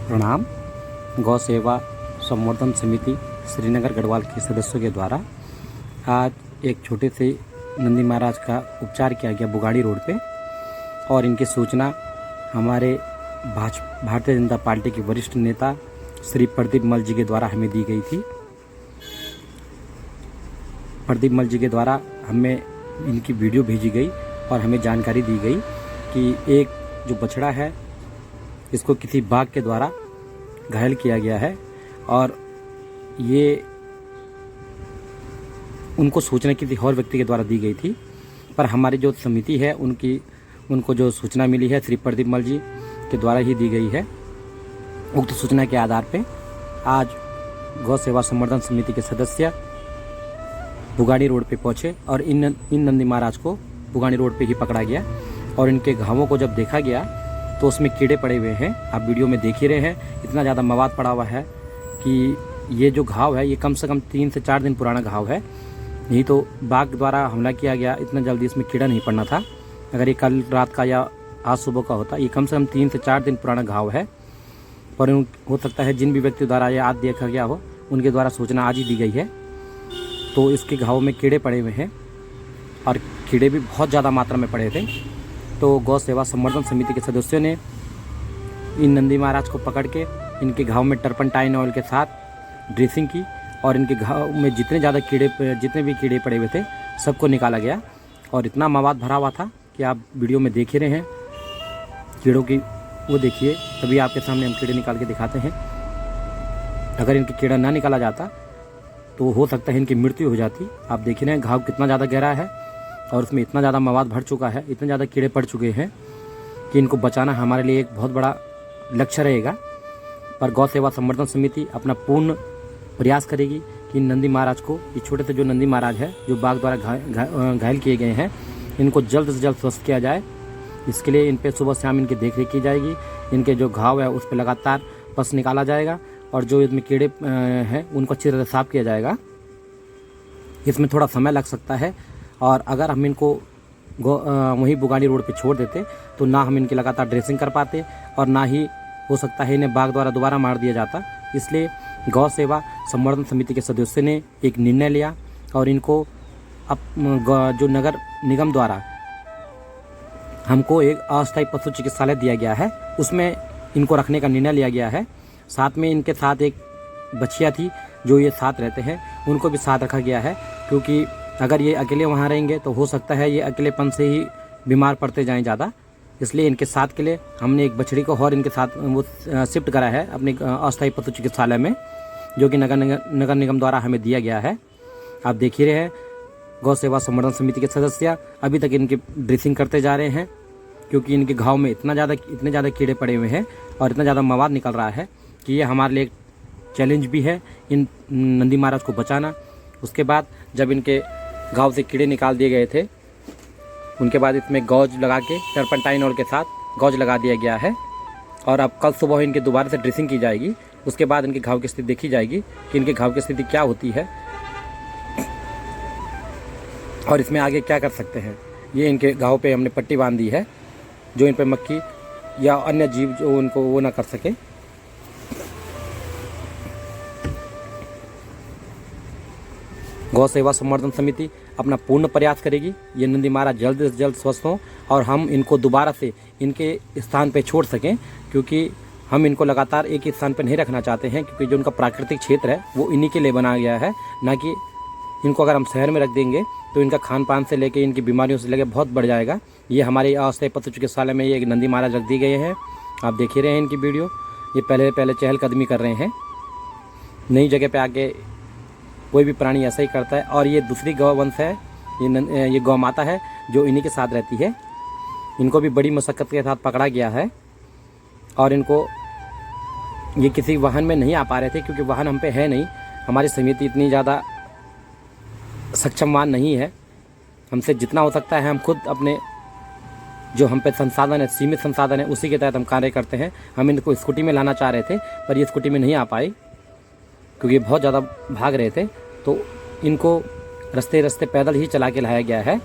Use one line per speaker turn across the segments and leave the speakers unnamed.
प्रणाम। गौ सेवा संवर्धन समिति श्रीनगर गढ़वाल के सदस्यों के द्वारा आज एक छोटे से नंदी महाराज का उपचार किया गया बुगाड़ी रोड पे, और इनकी सूचना हमारे भारतीय जनता पार्टी के वरिष्ठ नेता श्री प्रदीप मल जी के द्वारा हमें दी गई थी। प्रदीप मल जी के द्वारा हमें इनकी वीडियो भेजी गई और हमें जानकारी दी गई कि एक जो बछड़ा है इसको किसी बाघ के द्वारा घायल किया गया है, और ये उनको सूचना किसी और व्यक्ति के द्वारा दी गई थी। पर हमारी जो समिति है उनको जो सूचना मिली है श्री प्रदीप मल जी के द्वारा ही दी गई है। उक्त सूचना के आधार पे आज गौ सेवा संवर्धन समिति के सदस्य बुगाड़ी रोड पे पहुंचे और इन नंदी महाराज को बुगाड़ी रोड पे ही पकड़ा गया, और इनके घावों को जब देखा गया तो उसमें कीड़े पड़े हुए हैं। आप वीडियो में देख ही रहे हैं, इतना ज़्यादा मवाद पड़ा हुआ है कि ये जो घाव है ये कम से कम 3 से 4 दिन पुराना घाव है। नहीं तो बाघ द्वारा हमला किया गया, इतना जल्दी इसमें कीड़ा नहीं पड़ना था। अगर ये कल रात का या आज सुबह का होता, ये कम से कम 3 से 4 दिन पुराना घाव है। पर हो सकता है जिन भी व्यक्ति द्वारा ये आज देखा गया हो उनके द्वारा सूचना आज ही दी गई है। तो इसके घाव में कीड़े पड़े हुए हैं और कीड़े भी बहुत ज़्यादा मात्रा में पड़े थे। तो गौ सेवा संवर्धन समिति के सदस्यों ने इन नंदी महाराज को पकड़ के इनके घाव में टर्पंटाइन ऑयल के साथ ड्रेसिंग की, और इनके घाव में जितने भी कीड़े पड़े हुए थे सबको निकाला गया। और इतना मवाद भरा हुआ था कि आप वीडियो में देख ही रहे हैं कीड़ों की, वो देखिए। तभी आपके सामने हम कीड़े निकाल के दिखाते हैं। अगर इनके कीड़ा ना निकाला जाता तो हो सकता है इनकी मृत्यु हो जाती। आप देख रहे हैं घाव कितना ज़्यादा गहरा है और उसमें इतना ज़्यादा मवाद भर चुका है, इतने ज़्यादा कीड़े पड़ चुके हैं कि इनको बचाना हमारे लिए एक बहुत बड़ा लक्ष्य रहेगा। पर गौ सेवा संवर्धन समिति अपना पूर्ण प्रयास करेगी कि नंदी महाराज को, ये छोटे से जो नंदी महाराज है जो बाघ द्वारा घायल किए गए हैं, इनको जल्द से जल्द स्वस्थ किया जाए। इसके लिए इन पे सुबह शाम इनकी देखरेख की जाएगी। इनके जो घाव है उस पर लगातार पस निकाला जाएगा, और जो इसमें कीड़े हैं उनको अच्छी तरह साफ किया जाएगा। इसमें थोड़ा समय लग सकता है, और अगर हम इनको वहीं बुगाड़ी रोड पे छोड़ देते तो ना हम इनकी लगातार ड्रेसिंग कर पाते, और ना ही हो सकता है इन्हें बाघ द्वारा दोबारा मार दिया जाता। इसलिए गौ सेवा संवर्धन समिति के सदस्यों ने एक निर्णय लिया, और इनको जो नगर निगम द्वारा हमको एक अस्थायी पशु चिकित्सालय दिया गया है, उसमें इनको रखने का निर्णय लिया गया है। साथ में इनके साथ एक बच्चियाँ थी जो ये साथ रहते हैं, उनको भी साथ रखा गया है, क्योंकि अगर ये अकेले वहाँ रहेंगे तो हो सकता है ये अकेलेपन से ही बीमार पड़ते जाएं ज़्यादा। इसलिए इनके साथ के लिए हमने एक बछड़ी को और इनके साथ वो शिफ्ट करा है अपने अस्थायी पशु चिकित्सालय में, जो कि नगर निगम द्वारा हमें दिया गया है। आप देख ही रहे हैं गौ सेवा संवर्धन समिति के सदस्य अभी तक इनकी ड्रेसिंग करते जा रहे हैं, क्योंकि इनके घाव में इतने ज़्यादा कीड़े पड़े हुए हैं और इतना ज़्यादा मवाद निकल रहा है कि ये हमारे लिए एक चैलेंज भी है इन नंदी महाराज को बचाना। उसके बाद जब इनके घाव से कीड़े निकाल दिए गए थे, उनके बाद इसमें गौज लगा के टर्पंटाइन ऑयल के साथ गौज लगा दिया गया है, और अब कल सुबह इनके दोबारा से ड्रेसिंग की जाएगी। उसके बाद इनके घाव की स्थिति देखी जाएगी कि इनके घाव की स्थिति क्या होती है और इसमें आगे क्या कर सकते हैं। ये इनके घाव पे हमने पट्टी बांध दी है, जो इन पे मक्खी या अन्य जीव जो उनको वो ना कर सके। गौ सेवा संवर्धन समिति अपना पूर्ण प्रयास करेगी ये नंदी महाराज जल्द से जल्द स्वस्थ हों, और हम इनको दोबारा से इनके स्थान पे छोड़ सकें, क्योंकि हम इनको लगातार एक ही स्थान पर नहीं रखना चाहते हैं, क्योंकि जो उनका प्राकृतिक क्षेत्र है वो इन्हीं के लिए बनाया गया है। ना कि इनको अगर हम शहर में रख देंगे तो इनका खान पान से लेके इनकी बीमारियों से लेके बहुत बढ़ जाएगा। ये हमारे अस्थायी पशु चिकित्सालय में ये एक नंदी महाराज रख दिए गए हैं। आप देख ही रहे हैं इनकी वीडियो, ये पहले चहलकदमी कर रहे हैं। नई जगह पे आके कोई भी प्राणी ऐसा ही करता है। और ये दूसरी गौवंश है, ये गौ माता है जो इन्हीं के साथ रहती है। इनको भी बड़ी मशक्क़त के साथ पकड़ा गया है, और इनको ये किसी वाहन में नहीं आ पा रहे थे, क्योंकि वाहन हम पे है नहीं। हमारी समिति इतनी ज़्यादा सक्षमवान नहीं है। हमसे जितना हो सकता है हम खुद अपने जो हम पे संसाधन है, सीमित संसाधन है, उसी के तहत हम कार्य करते हैं। हम इनको स्कूटी में लाना चाह रहे थे, पर ये स्कूटी में नहीं आ पाई क्योंकि बहुत ज़्यादा भाग रहे थे। तो इनको रास्ते पैदल ही चला के लाया गया है।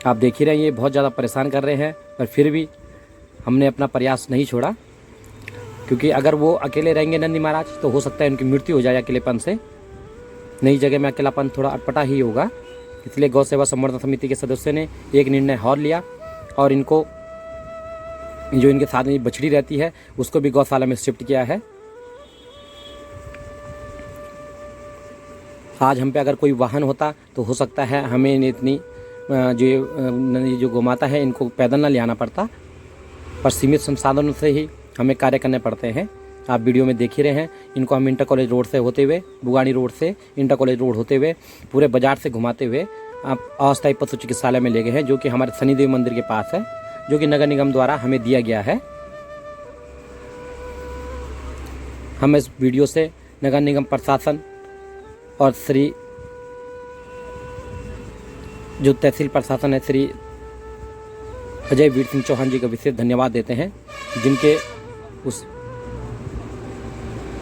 आप देख ही रहे हैं ये बहुत ज़्यादा परेशान कर रहे हैं, पर फिर भी हमने अपना प्रयास नहीं छोड़ा। क्योंकि अगर वो अकेले रहेंगे नंदी महाराज तो हो सकता है उनकी मृत्यु हो जाए अकेलेपन से। नई जगह में अकेलापन थोड़ा अटपटा ही होगा। इसलिए गौ सेवा संवर्धन समिति के सदस्यों ने एक निर्णय और लिया और इनको जो इनके साथ में बछड़ी रहती है उसको भी गौशाला में शिफ्ट किया है। आज हम पे अगर कोई वाहन होता तो हो सकता है हमें इतनी जो गौमाता है इनको पैदल ना ले आना पड़ता, पर सीमित संसाधनों से ही हमें कार्य करने पड़ते हैं। आप वीडियो में देख ही रहे हैं, इनको हम इंटर कॉलेज रोड से होते हुए, बुगानी रोड से इंटर कॉलेज रोड होते हुए पूरे बाजार से घुमाते हुए आप अस्थायी पशु चिकित्सालय में ले गए हैं, जो कि हमारे शनिदेव मंदिर के पास है, जो कि नगर निगम द्वारा हमें दिया गया है। हम इस वीडियो से नगर निगम प्रशासन और श्री जो तहसील प्रशासन है श्री अजय वीर सिंह चौहान जी का विशेष धन्यवाद देते हैं, जिनके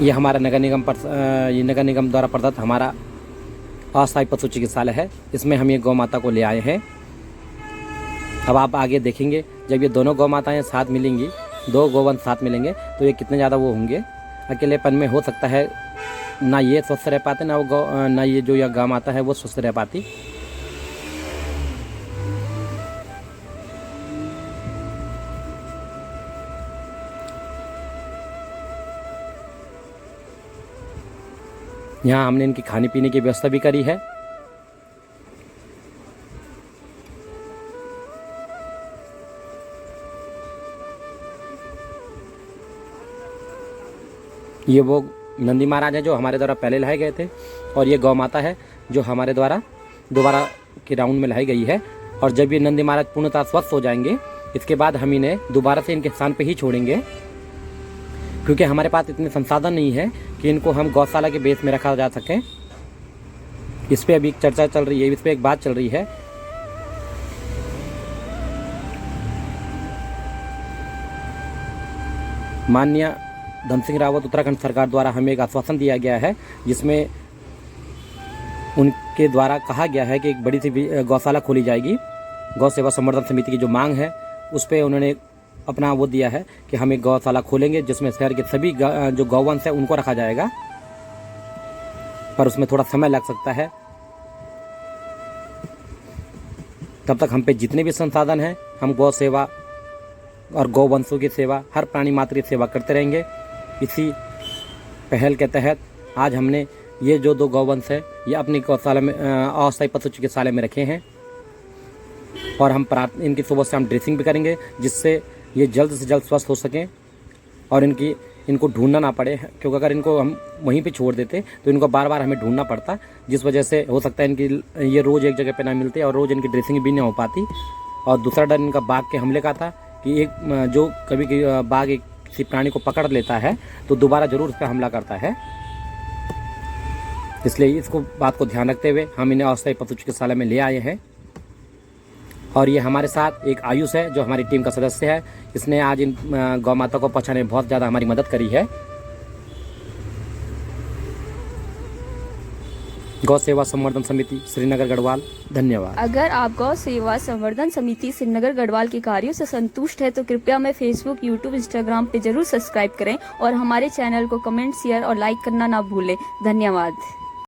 ये हमारा नगर निगम द्वारा प्रदत्त हमारा अस्थायी पशु चिकित्सालय है। इसमें हम ये गौ माता को ले आए हैं। अब आप आगे देखेंगे जब ये दोनों गौ माताएँ साथ मिलेंगी, दो गौवंश साथ मिलेंगे तो ये कितने ज़्यादा वो होंगे। अकेलेपन में हो सकता है ना ये स्वस्थ रह पाते ना ये जो यह गौ माता है वो स्वस्थ रह पाती। यहाँ हमने इनकी खाने पीने की व्यवस्था भी करी है। ये वो नंदी महाराज है जो हमारे द्वारा पहले लाए गए थे, और ये गौ माता है जो हमारे द्वारा दोबारा के राउंड में लाई गई है। और जब ये नंदी महाराज पूर्णतः स्वस्थ हो जाएंगे, इसके बाद हम इन्हें दोबारा से इनके स्थान पे ही छोड़ेंगे, क्योंकि हमारे पास इतने संसाधन नहीं है कि इनको हम गौशाला के बेस में रखा जा सके। इस पे अभी चर्चा चल रही है, इस पे एक बात चल रही है। माननीय धन सिंह रावत उत्तराखंड सरकार द्वारा हमें एक आश्वासन दिया गया है, जिसमें उनके द्वारा कहा गया है कि एक बड़ी सी गौशाला खोली जाएगी। गौ सेवा संवर्धन समिति की जो मांग है उस पर उन्होंने अपना वो दिया है कि हम एक गौशाला खोलेंगे, जिसमें शहर के सभी जो गौवंश है उनको रखा जाएगा, पर उसमें थोड़ा समय लग सकता है। तब तक हम पे जितने भी संसाधन हैं हम गौ सेवा और गौवंशों की सेवा, हर प्राणी मात्र की सेवा करते रहेंगे। इसी पहल के तहत आज हमने ये जो दो गौवंश है ये अपनी गौशाला में अस्थायी पशु चिकित्सालय में रखे हैं, और हम इनकी सुबह शाम ड्रेसिंग भी करेंगे, जिससे ये जल्द से जल्द स्वस्थ हो सकें और इनको ढूंढना ना पड़े। क्योंकि अगर इनको हम वहीं पे छोड़ देते तो इनको बार बार हमें ढूंढना पड़ता, जिस वजह से हो सकता है इनकी ये रोज़ एक जगह पे ना मिलते और रोज़ इनकी ड्रेसिंग भी नहीं हो पाती। और दूसरा डर इनका बाघ के हमले का था कि एक जो कभी बाघ एक किसी प्राणी को पकड़ लेता है तो दोबारा ज़रूर उस पर हमला करता है। इसलिए इसको बात को ध्यान रखते हुए हम इन्हें अस्थायी पशु चिकित्सालय में ले आए हैं। और ये हमारे साथ एक आयुष है जो हमारी टीम का सदस्य है। इसने आज इन गौ माता को पहुंचाने में बहुत ज़्यादा हमारी मदद करी है। गौ सेवा संवर्धन समिति श्रीनगर गढ़वाल, धन्यवाद।
अगर आप गौ सेवा संवर्धन समिति श्रीनगर गढ़वाल के कार्यों से संतुष्ट है तो कृपया हमें फेसबुक, यूट्यूब, इंस्टाग्राम पे जरूर सब्सक्राइब करें और हमारे चैनल को कमेंट, शेयर और लाइक करना ना भूलें। धन्यवाद।